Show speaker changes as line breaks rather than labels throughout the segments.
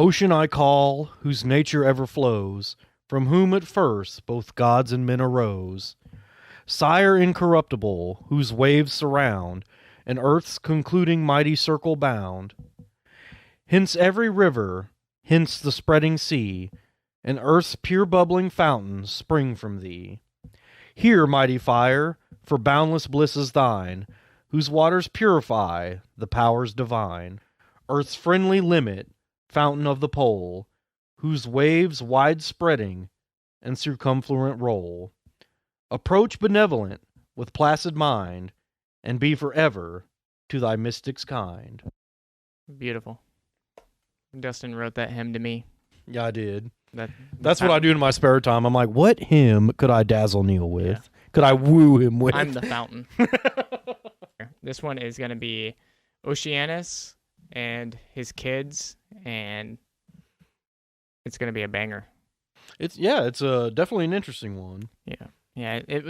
Ocean I call, whose nature ever flows, from whom at first both gods and men arose. Sire incorruptible, whose waves surround, and earth's concluding mighty circle bound. Hence every river, hence the spreading sea, and earth's pure bubbling fountains spring from thee. Here, mighty fire, for boundless bliss is thine, whose waters purify the powers divine. Earth's friendly limit, fountain of the pole, whose waves wide-spreading and circumfluent roll. Approach benevolent with placid mind, and be forever to thy mystics kind.
Beautiful. Dustin wrote that hymn to me.
Yeah, I did.
That's
what I do in my spare time. I'm like, what hymn could I dazzle Neil with? Yeah. Could I woo him with?
I'm the fountain. This one is going to be Oceanus and his kids, and it's going to be a banger.
It's definitely an interesting one.
Yeah. It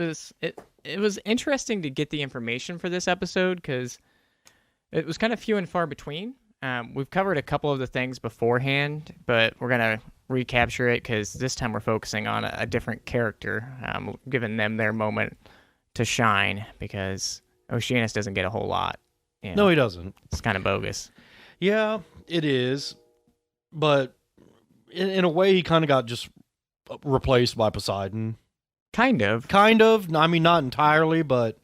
was interesting to get the information for this episode because it was kind of few and far between. We've covered a couple of the things beforehand, but we're going to recapture it because this time we're focusing on a different character, giving them their moment to shine because Oceanus doesn't get a whole lot. You know?
No, he doesn't.
It's kind of bogus.
Yeah, it is. But in a way, he kind of got just replaced by Poseidon.
Kind of.
I mean, not entirely, but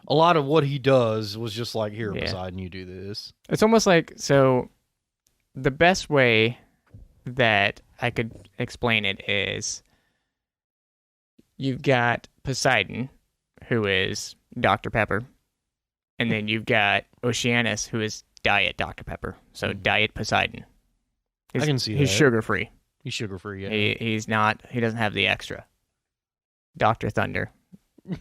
a lot of what he does was just like, here, Poseidon, you do this.
It's almost like, so the best way that I could explain it is you've got Poseidon, who is Dr. Pepper, and then you've got Oceanus, who is Diet Dr. Pepper. So Diet Poseidon.
I can see that.
He's sugar-free.
He's sugar-free, yeah.
He doesn't have the extra. Dr. Thunder.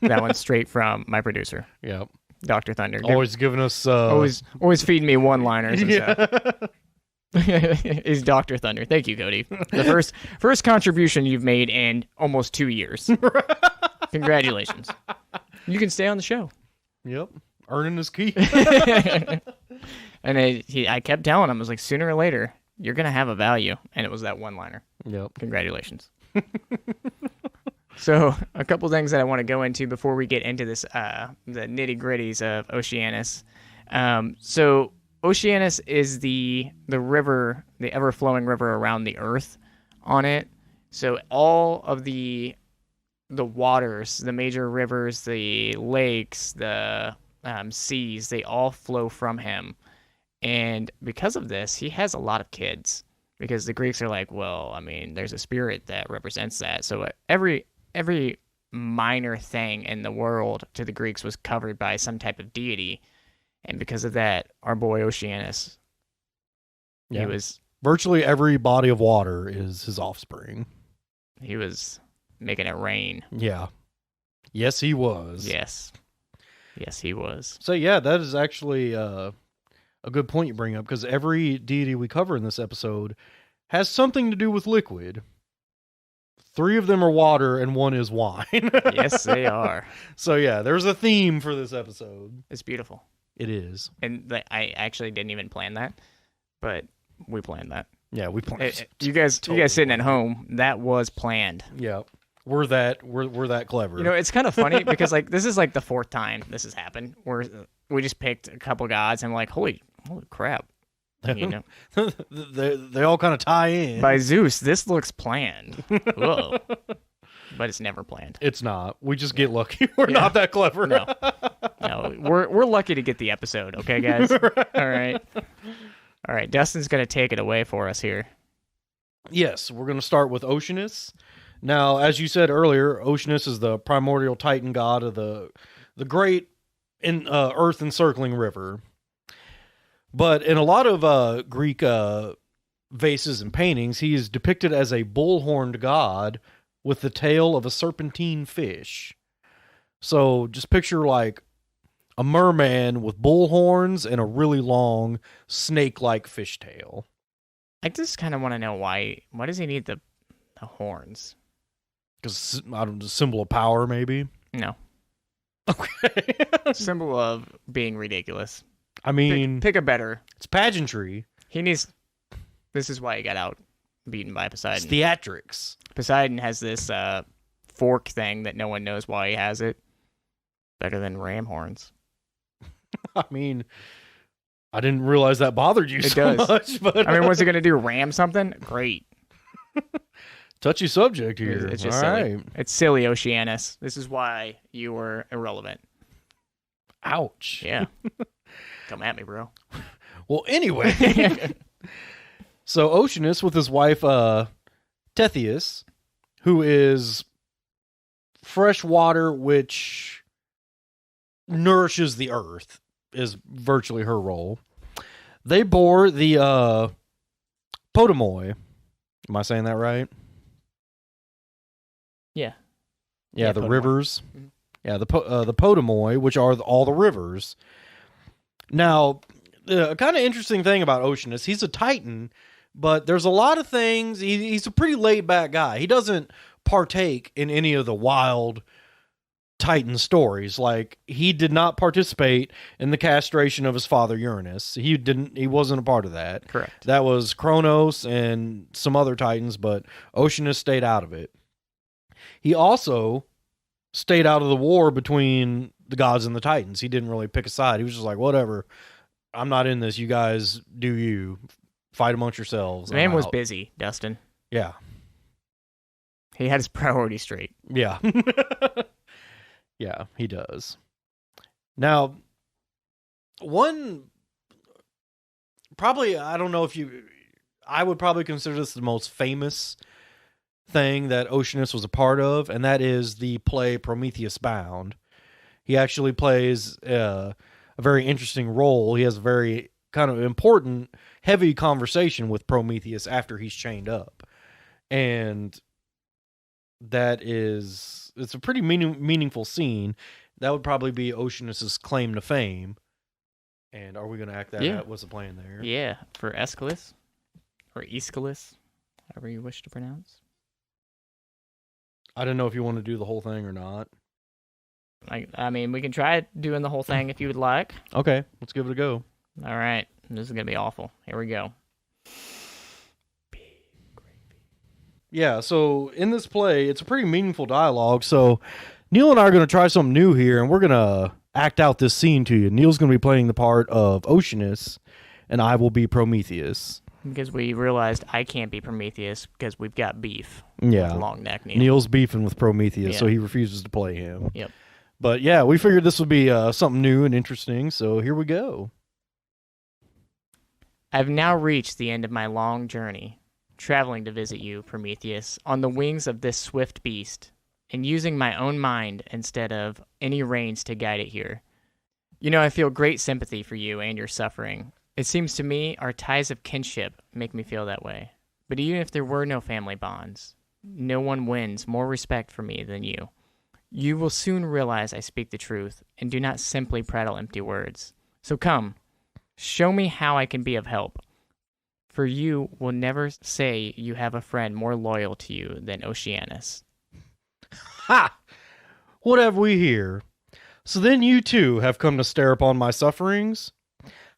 That one's straight from my producer.
Yep.
Dr. Thunder.
Always giving us...
Always feeding me one-liners and stuff. Is Dr. Thunder. Thank you, Cody. The first contribution you've made in almost 2 years. Congratulations. You can stay on the show.
Yep. Earning his keep.
And I kept telling him, I was like, sooner or later, you're going to have a value. And it was that one-liner.
Yep. Congratulations.
So, a couple things that I want to go into before we get into this, the nitty-gritties of Oceanus. So, Oceanus is the river, the ever-flowing river around the earth on it. So, all of the waters, the major rivers, the lakes, the seas, they all flow from him. And because of this, he has a lot of kids. Because the Greeks are like, well, I mean, there's a spirit that represents that. So every minor thing in the world to the Greeks was covered by some type of deity. And because of that, our boy Oceanus, he was...
Virtually every body of water is his offspring.
He was making it rain.
Yeah. Yes, he was.
Yes. Yes, he was.
So, yeah, that is actually a good point you bring up, because every deity we cover in this episode has something to do with liquid. 3 of them are water, and 1 is wine.
Yes, they are.
So, yeah, there's a theme for this episode.
It's beautiful.
It is.
And I actually didn't even plan that, but we planned that.
Yeah, we planned it.
You guys sitting at home, that was planned.
Yeah. We're that clever.
You know, it's kind of funny because like this is like the 4th time this has happened where we just picked a couple gods and we're like, holy crap. You know,
they all kind of tie in.
By Zeus, this looks planned. Whoa. But it's never planned.
It's not. We just get lucky. We're not that clever.
No, we're lucky to get the episode. Okay, guys. Right. All right. Dustin's gonna take it away for us here.
Yes, we're gonna start with Oceanus. Now, as you said earlier, Oceanus is the primordial Titan god of the great earth encircling river. But in a lot of Greek vases and paintings, he is depicted as a bull-horned god with the tail of a serpentine fish. So just picture like a merman with bull horns and a really long snake-like fish tail.
I just kind of want to know why does he need the horns?
Because, I don't know, symbol of power, maybe?
No.
Okay.
Symbol of being ridiculous.
I mean...
Pick a better.
It's pageantry.
He needs... This is why he got out beaten by
It's
Poseidon.
theatrics.
Poseidon has this fork thing that no one knows why he has it. Better than ram horns.
I mean, I didn't realize that bothered you
It
so
does.
much. But
I mean, what's he going to do? Ram something? Great.
touchy subject here.
It's just
All
silly.
right.
It's silly, Oceanus. This is why you were irrelevant.
Ouch.
Yeah. Come at me, bro.
Well, anyway. So Oceanus with his wife Thetis, who is fresh water which nourishes the earth, is virtually her role. They bore the Potamoi. Am I saying that right?
Yeah.
Yeah, the
Potamoi.
rivers.
Mhm.
Yeah, the Potamoi, which are all the rivers. Now, a kind of interesting thing about Oceanus, he's a Titan, but there's a lot of things. He's a pretty laid back guy. He doesn't partake in any of the wild Titan stories. Like, he did not participate in the castration of his father Uranus. He wasn't a part of that.
Correct.
That was Kronos and some other Titans, but Oceanus stayed out of it. He also stayed out of the war between the gods and the Titans. He didn't really pick a side. He was just like, whatever, I'm not in this. You guys do you. Fight amongst yourselves.
The man
I'm
was
out.
busy, Dustin.
Yeah.
He had his priorities straight.
Yeah. Yeah, he does. Now, I don't know if I would probably consider this the most famous thing that Oceanus was a part of, and that is the play Prometheus Bound. He actually plays a very interesting role. He has a very kind of important, heavy conversation with Prometheus after he's chained up. And it's a pretty meaningful scene. That would probably be Oceanus's claim to fame. And are we going to act that out? What's the plan there?
Yeah, for Aeschylus, or Aeschylus, however you wish to pronounce.
I don't know if you want to do the whole thing or not.
I mean, we can try doing the whole thing if you would like.
Okay, let's give it a go.
All right, this is going to be awful. Here we go.
Yeah, so in this play, it's a pretty meaningful dialogue. So Neil and I are going to try something new here, and we're going to act out this scene to you. Neil's going to be playing the part of Oceanus, and I will be Prometheus.
Because we realized I can't be Prometheus because we've got beef.
Yeah.
With long neck Neil.
Neil's beefing with Prometheus,
Yeah.
so he refuses to play him.
Yep.
But yeah, we figured this would be something new and interesting, so here we go.
I've now reached the end of my long journey, traveling to visit you, Prometheus, on the wings of this swift beast, and using my own mind instead of any reins to guide it here. You know, I feel great sympathy for you and your suffering. It seems to me our ties of kinship make me feel that way. But even if there were no family bonds, no one wins more respect for me than you. You will soon realize I speak the truth and do not simply prattle empty words. So come, show me how I can be of help. For you will never say you have a friend more loyal to you than Oceanus.
Ha! What have we here? So then you too have come to stare upon my sufferings?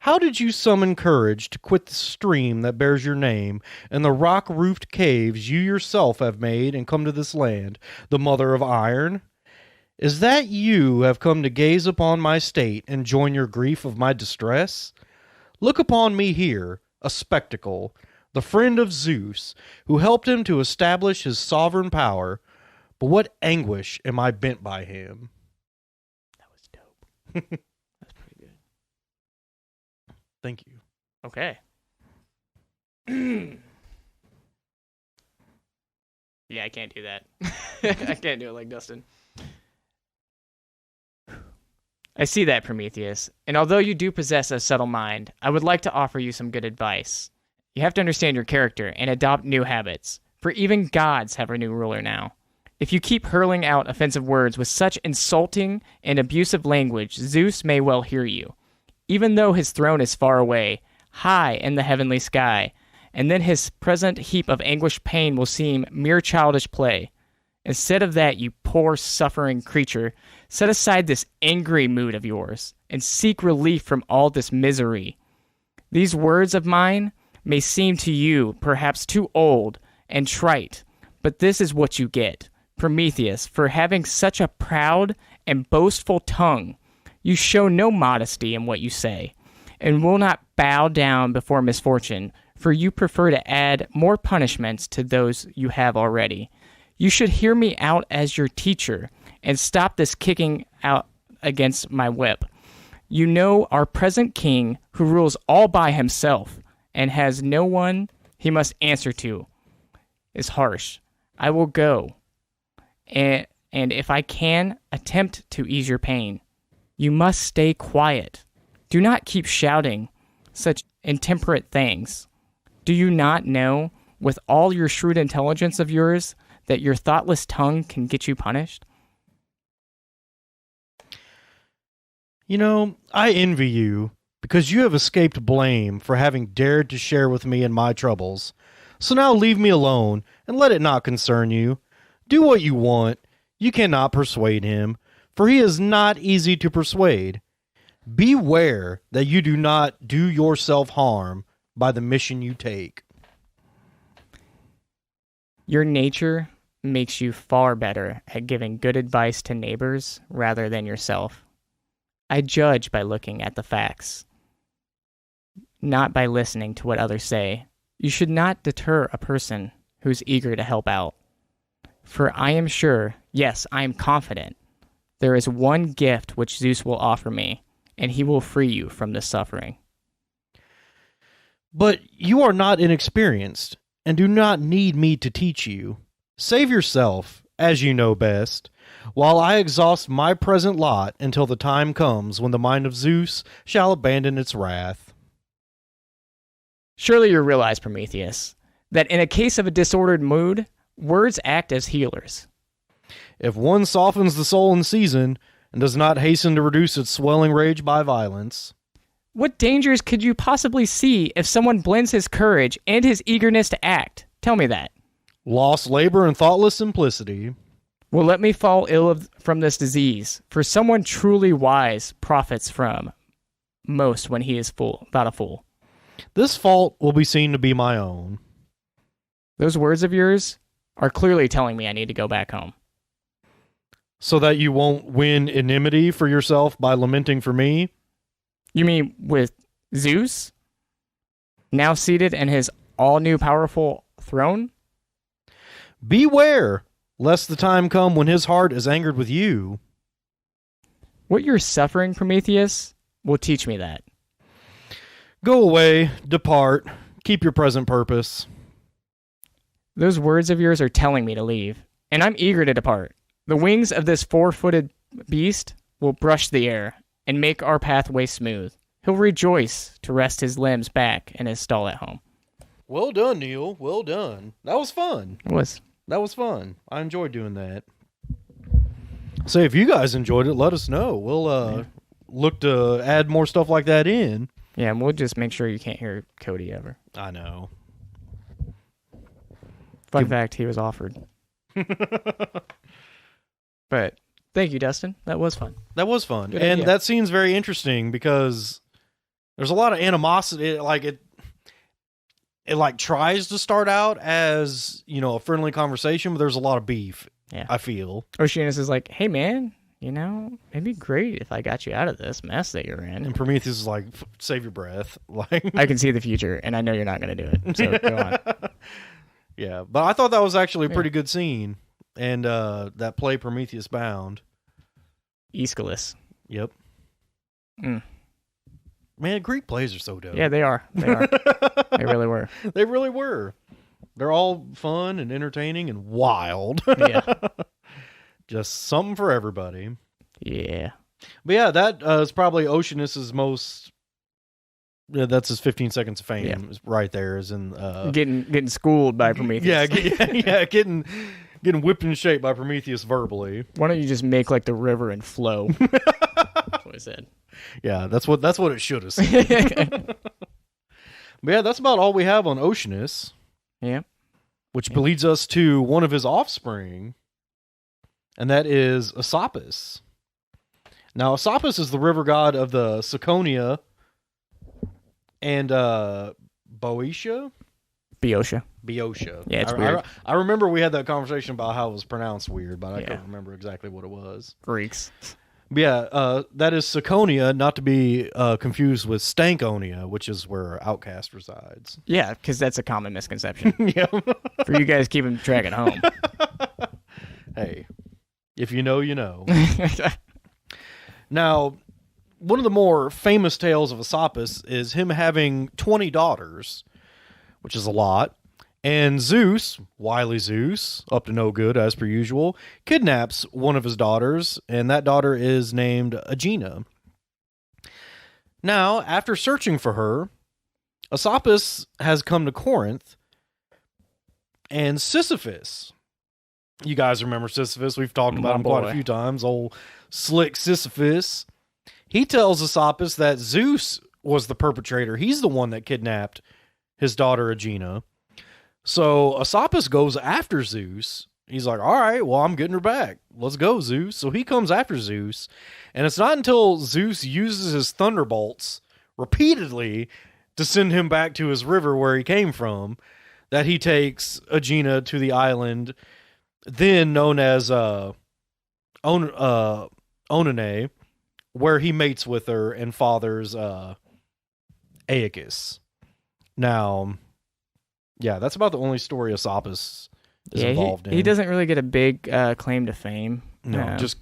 How did you summon courage to quit the stream that bears your name and the rock-roofed caves you yourself have made and come to this land, the mother of iron? Is that you have come to gaze upon my state and join your grief of my distress? Look upon me here, a spectacle, the friend of Zeus, who helped him to establish his sovereign power. But what anguish am I bent by him?
That was dope. That's pretty good.
Thank you.
Okay. Yeah, I can't do that. I can't do it like Dustin. I see that, Prometheus, and although you do possess a subtle mind, I would like to offer you some good advice. You have to understand your character and adopt new habits, for even gods have a new ruler now. If you keep hurling out offensive words with such insulting and abusive language, Zeus may well hear you, even though his throne is far away, high in the heavenly sky, and then his present heap of anguished pain will seem mere childish play. Instead of that, you poor suffering creature, set aside this angry mood of yours and seek relief from all this misery. These words of mine may seem to you perhaps too old and trite, but this is what you get, Prometheus, for having such a proud and boastful tongue. You show no modesty in what you say, and will not bow down before misfortune, for you prefer to add more punishments to those you have already. You should hear me out as your teacher, and stop this kicking out against my whip. You know our present king, who rules all by himself, and has no one he must answer to, is harsh. I will go, and if I can, attempt to ease your pain. You must stay quiet. Do not keep shouting such intemperate things. Do you not know, with all your shrewd intelligence of yours, that your thoughtless tongue can get you punished?
You know, I envy you, because you have escaped blame for having dared to share with me in my troubles. So now leave me alone, and let it not concern you. Do what you want. You cannot persuade him, for he is not easy to persuade. Beware that you do not do yourself harm by the mission you take.
Your nature makes you far better at giving good advice to neighbors rather than yourself. I judge by looking at the facts, not by listening to what others say. You should not deter a person who's eager to help out. For I am sure, yes, I am confident, there is one gift which Zeus will offer me, and he will free you from this suffering.
But you are not inexperienced, and do not need me to teach you. Save yourself, as you know best, while I exhaust my present lot until the time comes when the mind of Zeus shall abandon its wrath.
Surely you realize, Prometheus, that in a case of a disordered mood, words act as healers.
If one softens the soul in season, and does not hasten to reduce its swelling rage by violence.
What dangers could you possibly see if someone blends his courage and his eagerness to act? Tell me that.
Lost labor and thoughtless simplicity.
Well, let me fall ill from this disease, for someone truly wise profits from most when he is about a fool.
This fault will be seen to be my own.
Those words of yours are clearly telling me I need to go back home.
So that you won't win enmity for yourself by lamenting for me?
You mean with Zeus? Now seated in his all-new powerful throne?
Beware, lest the time come when his heart is angered with you.
What you're suffering, Prometheus, will teach me that.
Go away, depart, keep your present purpose.
Those words of yours are telling me to leave, and I'm eager to depart. The wings of this four-footed beast will brush the air and make our pathway smooth. He'll rejoice to rest his limbs back in his stall at home.
Well done, Neil. Well done. That was fun.
It was.
That was fun. I enjoyed doing that. So if you guys enjoyed it, let us know. We'll look to add more stuff like that in.
Yeah, and we'll just make sure you can't hear Cody ever.
I know.
Fun fact, he was offered. But thank you, Dustin. That was fun.
That was fun.
Good
And
idea.
that scene's very interesting because there's a lot of animosity. It like tries to start out as, you know, a friendly conversation, but there's a lot of beef.
Yeah.
I feel.
Oceanus is like, hey, man, you know, it'd be great if I got you out of this mess that you're in.
And Prometheus is like, save your breath. Like,
I can see the future, and I know you're not going to do it. So go on.
yeah, but I thought that was actually a pretty good scene. And that play Prometheus Bound.
Aeschylus.
Yep.
Mm.
Man, Greek plays are so dope.
Yeah, they are. They are. They really were.
They really were. They're all fun and entertaining and wild.
Yeah.
Just something for everybody.
Yeah.
But yeah, that is probably Oceanus's most... Yeah, that's his 15 seconds of fame.
Yeah.
Is right there is in...
Getting schooled by Prometheus.
getting whipped in shape by Prometheus verbally.
Why don't you just make like the river and flow? That's what I said.
Yeah, that's what it should have said. But yeah, that's about all we have on Oceanus.
Yeah.
Which leads us to one of his offspring, and that is Aesopus. Now, Aesopus is the river god of the Ciconia, and Boeotia?
Boeotia.
Boeotia.
Yeah, it's weird.
I remember we had that conversation about how it was pronounced weird, but I
Yeah.
couldn't remember exactly what it was.
Greeks.
But yeah, that is Ciconia, not to be confused with Stankonia, which is where Outcast resides.
Yeah, because that's a common misconception.
Yeah.
For you guys keeping track at home.
Hey, if you know, you know. Now, one of the more famous tales of Aesopus is him having 20 daughters, which is a lot. And Zeus, wily Zeus, up to no good as per usual, kidnaps one of his daughters, and that daughter is named Aegina. Now, after searching for her, Aesopus has come to Corinth, and Sisyphus. You guys remember Sisyphus? We've talked about him quite a few times. Old slick Sisyphus. He tells Aesopus that Zeus was the perpetrator. He's the one that kidnapped his daughter Aegina. So Aesopus goes after Zeus. He's like, all right, well, I'm getting her back. Let's go, Zeus. So he comes after Zeus. And it's not until Zeus uses his thunderbolts repeatedly to send him back to his river where he came from that he takes Aegina to the island then known as Onane, where he mates with her and fathers Aeacus. Now, yeah, that's about the only story Aesopus is involved in.
He doesn't really get a big claim to fame.
No, just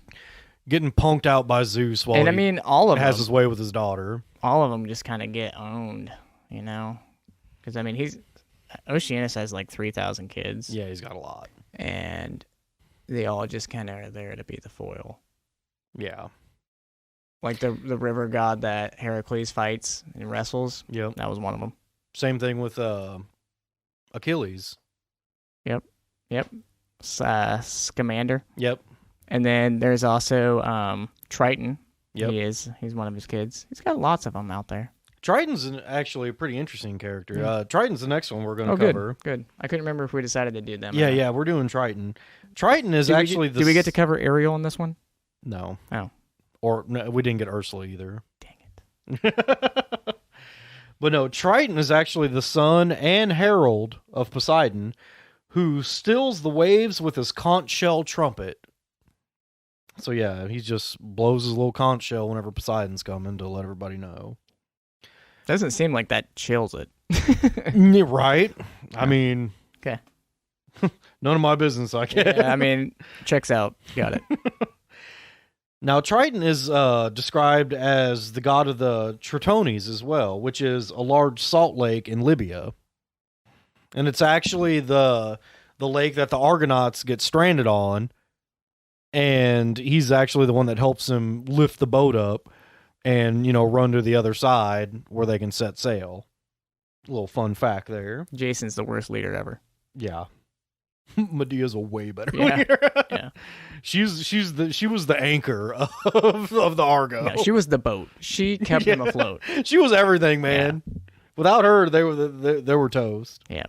getting punked out by Zeus while
all of
has
them,
his way with his daughter.
All of them just kind of get owned, you know? Because, Oceanus has like 3,000 kids.
Yeah, he's got a lot.
And they all just kind of are there to be the foil.
Yeah.
Like the river god that Heracles fights and wrestles.
Yep.
That was one of them.
Same thing with Achilles.
Yep. Scamander.
Yep.
And then there's also Triton.
Yep.
He's one of his kids. He's got lots of them out there.
Triton's actually a pretty interesting character.
Yeah.
Triton's the next one we're going to cover.
Good. I couldn't remember if we decided to do them.
Yeah, we're doing Triton. Triton is
Do we get to cover Ariel in this one?
No.
Oh.
Or no, we didn't get Ursula either.
Dang it.
But no, Triton is actually the son and herald of Poseidon, who stills the waves with his conch shell trumpet. So yeah, he just blows his little conch shell whenever Poseidon's coming to let everybody know.
Doesn't seem like that chills it.
Right? I mean...
Okay.
None of my business, I guess.
Yeah, checks out. Got it.
Now, Triton is described as the god of the Tritones as well, which is a large salt lake in Libya. And it's actually the lake that the Argonauts get stranded on. And he's actually the one that helps him lift the boat up and, run to the other side where they can set sail. A little fun fact there.
Jason's the worst leader ever.
Yeah. Medea's a way better
Yeah.
leader.
Yeah.
She was the anchor of the Argo.
No, she was the boat. She kept them afloat.
She was everything, man. Yeah. Without her, they were toast.
Yeah.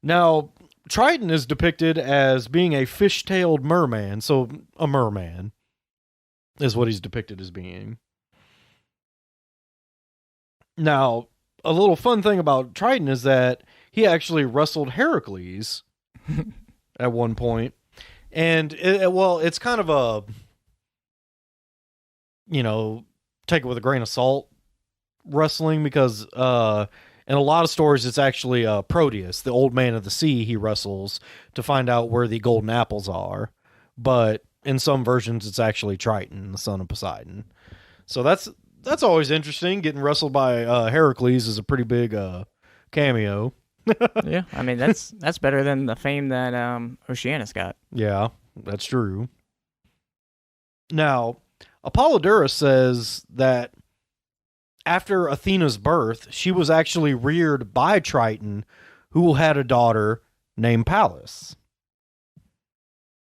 Now, Triton is depicted as being a fish-tailed merman, so a merman is what he's depicted as being. Now, a little fun thing about Triton is that he actually wrestled Heracles at one point. And, it's kind of a, take it with a grain of salt wrestling because in a lot of stories, it's actually Proteus, the old man of the sea, he wrestles to find out where the golden apples are. But in some versions, it's actually Triton, the son of Poseidon. So that's always interesting. Getting wrestled by Heracles is a pretty big cameo.
Yeah, that's better than the fame that Oceanus got.
Yeah, that's true. Now, Apollodorus says that after Athena's birth, she was actually reared by Triton, who had a daughter named Pallas.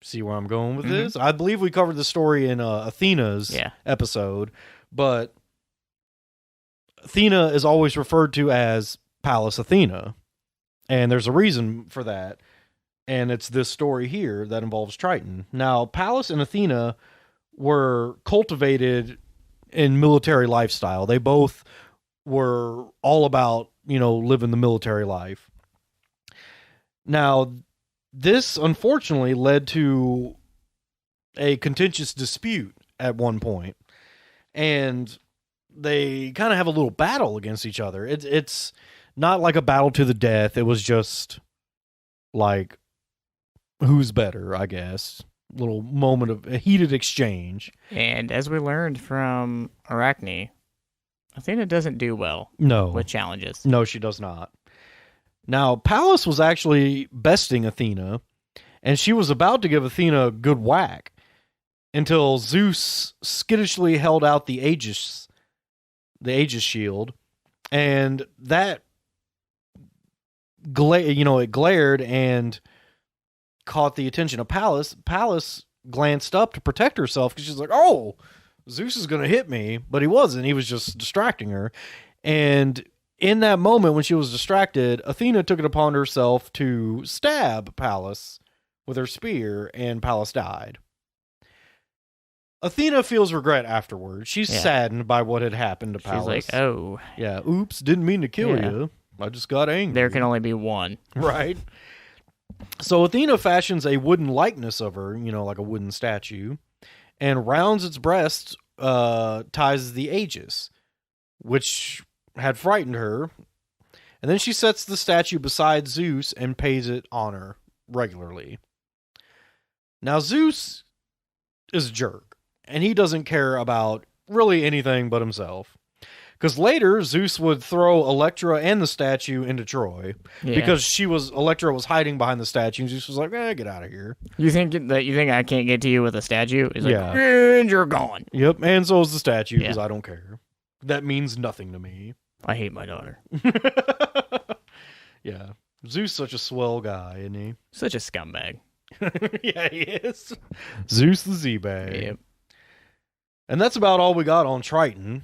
See where I'm going with this? I believe we covered the story in Athena's episode, but Athena is always referred to as Pallas Athena. And there's a reason for that. And it's this story here that involves Triton. Now, Pallas and Athena were cultivated in military lifestyle. They both were all about living the military life. Now, this unfortunately led to a contentious dispute at one point, and they kind of have a little battle against each other. It's not like a battle to the death. It was just like who's better, I guess. Little moment of a heated exchange.
And as we learned from Arachne, Athena doesn't do well with challenges.
No, she does not. Now, Pallas was actually besting Athena, and she was about to give Athena a good whack until Zeus skittishly held out the Aegis shield, and that it glared and caught the attention of Pallas. Pallas glanced up to protect herself because she's like, "Oh, Zeus is going to hit me," but he wasn't. He was just distracting her, and in that moment when she was distracted, Athena took it upon herself to stab Pallas with her spear, and Pallas died. Athena feels regret afterwards. She's saddened by what had happened to Pallas.
She's like, oh.
Yeah, oops, didn't mean to kill you. I just got angry.
There can only be one.
Right. So Athena fashions a wooden likeness of her, like a wooden statue, and rounds its breast, ties the Aegis, which had frightened her. And then she sets the statue beside Zeus and pays it honor regularly. Now, Zeus is a jerk, and he doesn't care about really anything but himself. Because later, Zeus would throw Electra and the statue into Troy, because Electra was hiding behind the statue, and Zeus was like, get out of here.
You think I can't get to you with a statue? He's like, and you're gone.
Yep, and so is the statue, because I don't care. That means nothing to me.
I hate my daughter.
Yeah. Zeus such a swell guy, isn't he?
Such a scumbag.
Yeah, he is. Zeus the Z-Bag.
Yep.
And that's about all we got on Triton.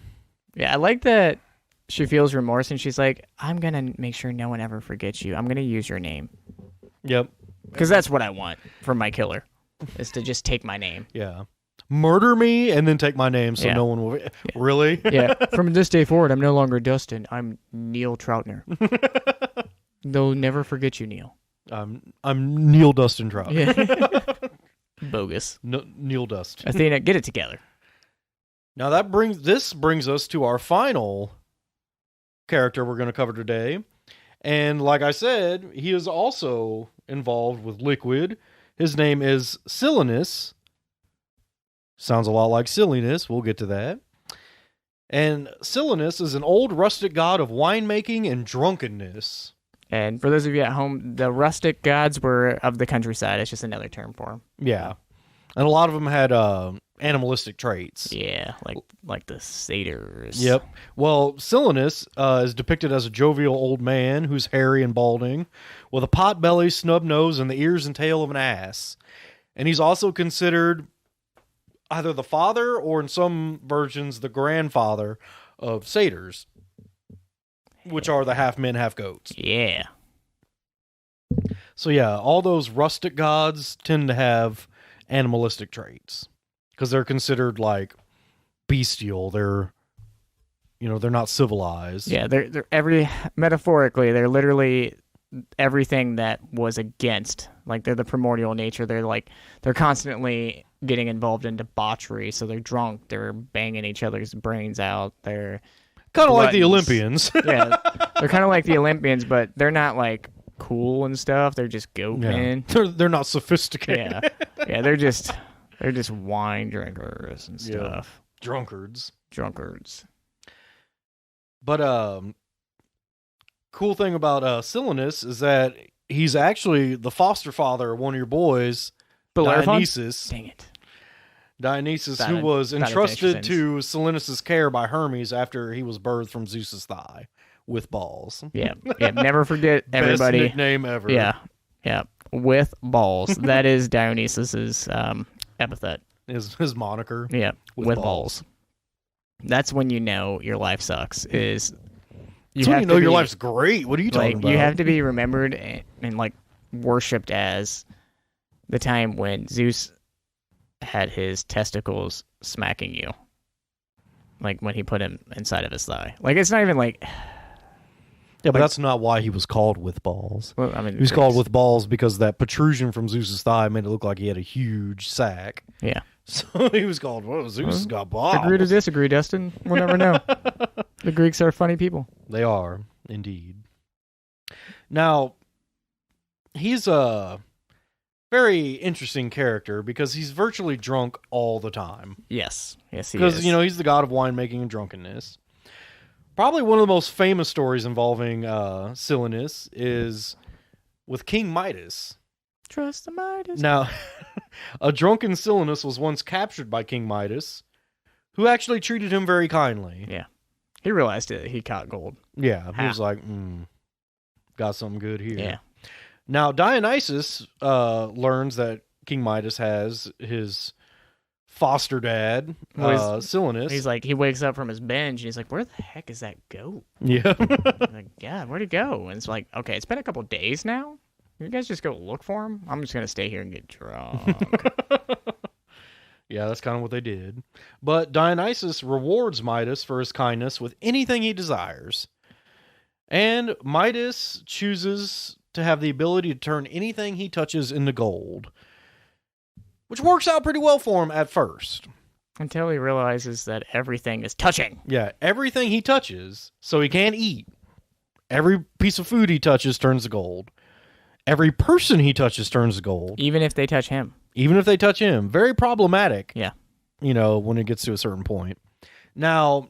Yeah, I like that she feels remorse and she's like, I'm going to make sure no one ever forgets you. I'm going to use your name.
Yep.
Because that's what I want from my killer, is to just take my name.
Yeah. Murder me and then take my name so no one will... Really?
Yeah. From this day forward, I'm no longer Dustin. I'm Neil Troutner. They'll never forget you, Neil.
I'm Neil Dustin Trout.
Yeah. Bogus.
Neil Dust.
Athena, get it together.
Now this brings us to our final character we're going to cover today. And like I said, he is also involved with liquid. His name is Silliness. Sounds a lot like silliness. We'll get to that. And Silliness is an old rustic god of winemaking and drunkenness.
And for those of you at home, the rustic gods were of the countryside. It's just another term for them.
Yeah. And a lot of them had animalistic traits.
Yeah, like the satyrs.
Yep. Well, Silliness is depicted as a jovial old man who's hairy and balding, with a pot belly, snub nose, and the ears and tail of an ass. And he's also considered either the father or, in some versions, the grandfather of satyrs, which are the half men, half goats.
Yeah.
So yeah, all those rustic gods tend to have animalistic traits because they're considered like bestial. They're not civilized.
Yeah, they're metaphorically, they're literally everything that was against. Like, they're the primordial nature. They're constantly getting involved in debauchery. So they're drunk. They're banging each other's brains out. They're
kind of like the Olympians.
Yeah, they're kind of like the Olympians, but they're not like cool and stuff. They're just goat men.
They're not sophisticated.
Yeah, they're just wine drinkers and stuff.
Yeah. Drunkards. But cool thing about Silliness is that he's actually the foster father of one of your boys, Dionysus.
Dang it.
Dionysus, who was entrusted to Sillinus' care by Hermes after he was birthed from Zeus's thigh with balls.
Yeah. Never forget, everybody.
Best nickname ever.
Yeah. With balls. That is Dionysus's epithet.
His moniker.
Yeah. With balls. That's when you know your life sucks. That's when you know your life's
great. What are you talking about?
You have to be remembered and worshipped as the time when Zeus had his testicles smacking you. Like when he put him inside of his thigh. Like, it's not even like...
Yeah, but that's not why he was called with balls.
Well, I mean,
He was called with balls because that protrusion from Zeus's thigh made it look like he had a huge sack.
Yeah.
So he was called, well, Zeus has got balls.
Agree to disagree, Dustin. We'll never know. The Greeks are funny people.
They are, indeed. Now, he's a very interesting character because he's virtually drunk all the time.
Yes. Yes, he
Because,
is.
he's the god of winemaking and drunkenness. Probably one of the most famous stories involving Silliness is with King Midas.
Trust the Midas.
Now, a drunken Silliness was once captured by King Midas, who actually treated him very kindly.
Yeah. He realized it. He caught gold.
Yeah, he was like, got something good here.
Yeah.
Now, Dionysus learns that King Midas has his foster dad, Silliness.
He's like, he wakes up from his binge and he's like, where the heck is that goat?
Yeah.
I'm like, yeah, where'd it go? And it's like, okay, it's been a couple days now. You guys just go look for him? I'm just going to stay here and get drunk.
Yeah, that's kind of what they did. But Dionysus rewards Midas for his kindness with anything he desires. And Midas chooses to have the ability to turn anything he touches into gold, which works out pretty well for him at first.
Until he realizes that everything is touching.
Yeah, everything he touches, so he can't eat. Every piece of food he touches turns to gold. Every person he touches turns to gold.
Even if they touch him.
Even if they touch him. Very problematic.
Yeah.
When it gets to a certain point. Now,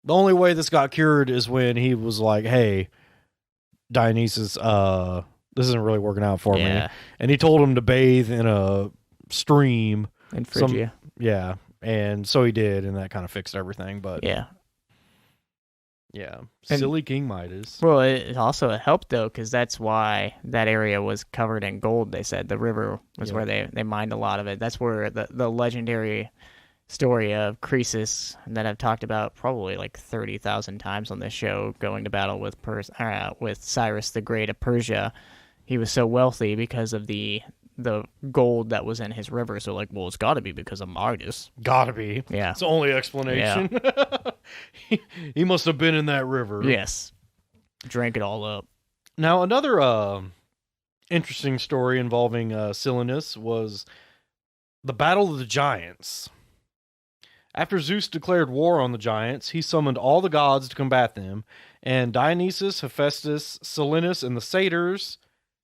the only way this got cured is when he was like, hey, Dionysus, this isn't really working out for me. And he told him to bathe in a stream.
In Phrygia.
Yeah. And so he did, and that kind of fixed everything. But
yeah.
Silly King Midas.
Well, it also helped, though, because that's why that area was covered in gold, they said. The river was where they mined a lot of it. That's where the legendary story of Croesus that I've talked about probably like 30,000 times on this show, going to battle with Cyrus the Great of Persia. He was so wealthy because of the gold that was in his river. So like, well, it's got to be because of Midas.
Gotta be.
Yeah.
It's the only explanation. Yeah. he must have been in that river.
Yes. Drank it all up.
Now, another interesting story involving Silliness was the Battle of the Giants. After Zeus declared war on the giants, he summoned all the gods to combat them, and Dionysus, Hephaestus, Silliness, and the satyrs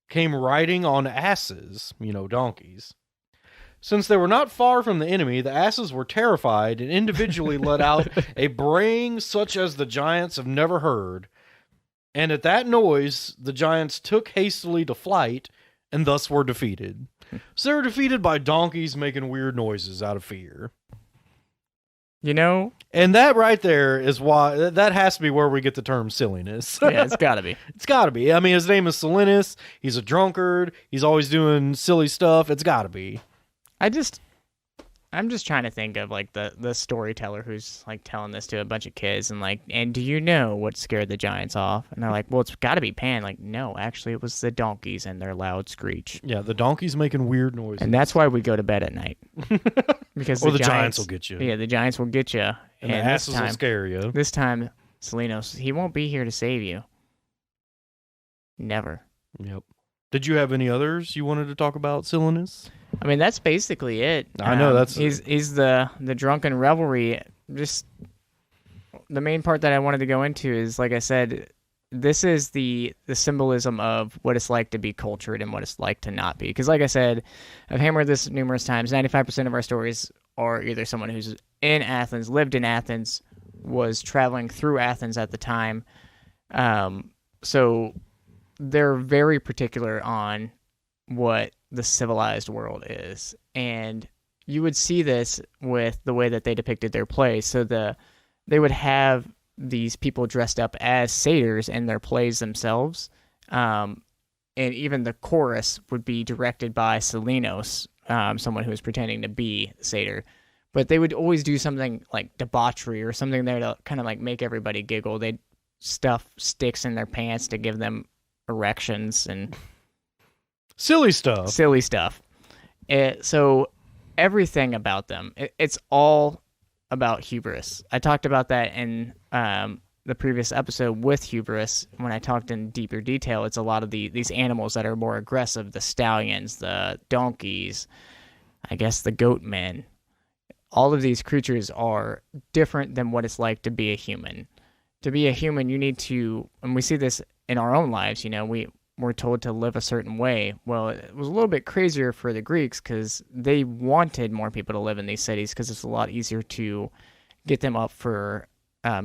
came riding on asses, donkeys. Since they were not far from the enemy, the asses were terrified and individually let out a braying such as the giants have never heard. And at that noise, the giants took hastily to flight and thus were defeated. So they were defeated by donkeys making weird noises out of fear. And that right there is why, that has to be where we get the term silliness.
Yeah, it's got to be.
It's got to be. I mean, his name is Silliness. He's a drunkard. He's always doing silly stuff. It's got to be.
I'm just trying to think of like the storyteller who's like telling this to a bunch of kids and like, and do you know what scared the giants off? And they're like, well, it's got to be Pan. Like, no, actually, it was the donkeys and their loud screech.
Yeah, the donkeys making weird noises.
And that's why we go to bed at night. Because
the giants will get you.
Yeah, the giants will get you.
And the asses will scare you.
This time, Silliness, he won't be here to save you. Never.
Yep. Did you have any others you wanted to talk about, Silliness?
I mean, that's basically it.
I know that's
he's the drunken revelry. Just the main part that I wanted to go into is, like I said, this is the symbolism of what it's like to be cultured and what it's like to not be. Because, like I said, I've hammered this numerous times. 95% of our stories are either someone who's in Athens, lived in Athens, was traveling through Athens at the time. So they're very particular on what the civilized world is. And you would see this with the way that they depicted their plays. So they would have these people dressed up as satyrs in their plays themselves. And even the chorus would be directed by Silliness, someone who was pretending to be a satyr. But they would always do something like debauchery or something there to kind of like make everybody giggle. They'd stuff sticks in their pants to give them erections and
silly stuff.
So everything about them, it's all about hubris. I talked about that in the previous episode with hubris, when I talked in deeper detail, it's a lot of these animals that are more aggressive, the stallions, the donkeys, I guess the goat men. All of these creatures are different than what it's like to be a human. To be a human, you need to, and we see this in our own lives, we're told to live a certain way. Well, it was a little bit crazier for the Greeks because they wanted more people to live in these cities because it's a lot easier to get them up for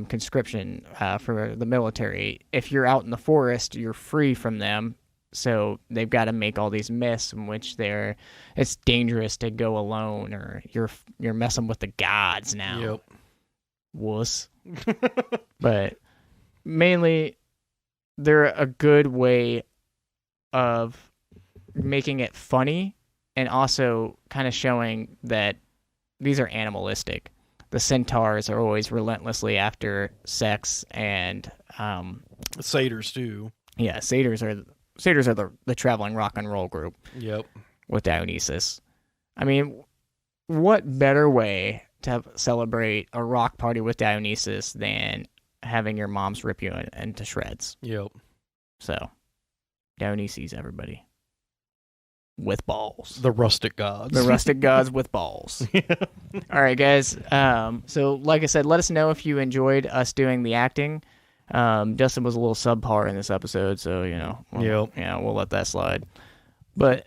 conscription for the military. If you're out in the forest, you're free from them. So they've got to make all these myths in which it's dangerous to go alone, or you're messing with the gods now.
Yep.
Wuss. But mainly, they're a good way of making it funny and also kind of showing that these are animalistic. The centaurs are always relentlessly after sex, and
Satyrs too.
Yeah, satyrs are the traveling rock and roll group.
Yep.
With Dionysus. I mean, what better way to celebrate a rock party with Dionysus than having your moms rip you into shreds?
Yep.
So, Dionysus, everybody. With balls.
The rustic gods.
The rustic gods with balls. All right, guys. So, like I said, let us know if you enjoyed us doing the acting. Justin was a little subpar in this episode, so, we'll let that slide. But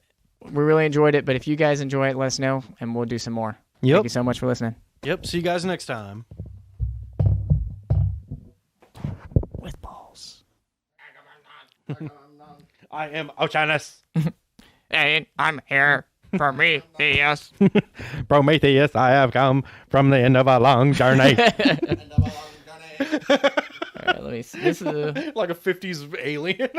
we really enjoyed it. But if you guys enjoy it, let us know, and we'll do some more.
Yep.
Thank you so much for listening.
Yep. See you guys next time.
With balls.
I am Oceanus.
And I'm here for me, Zeus.
Prometheus, I have come from the end of a long journey.
All right, let me see. This is
like a 50s alien.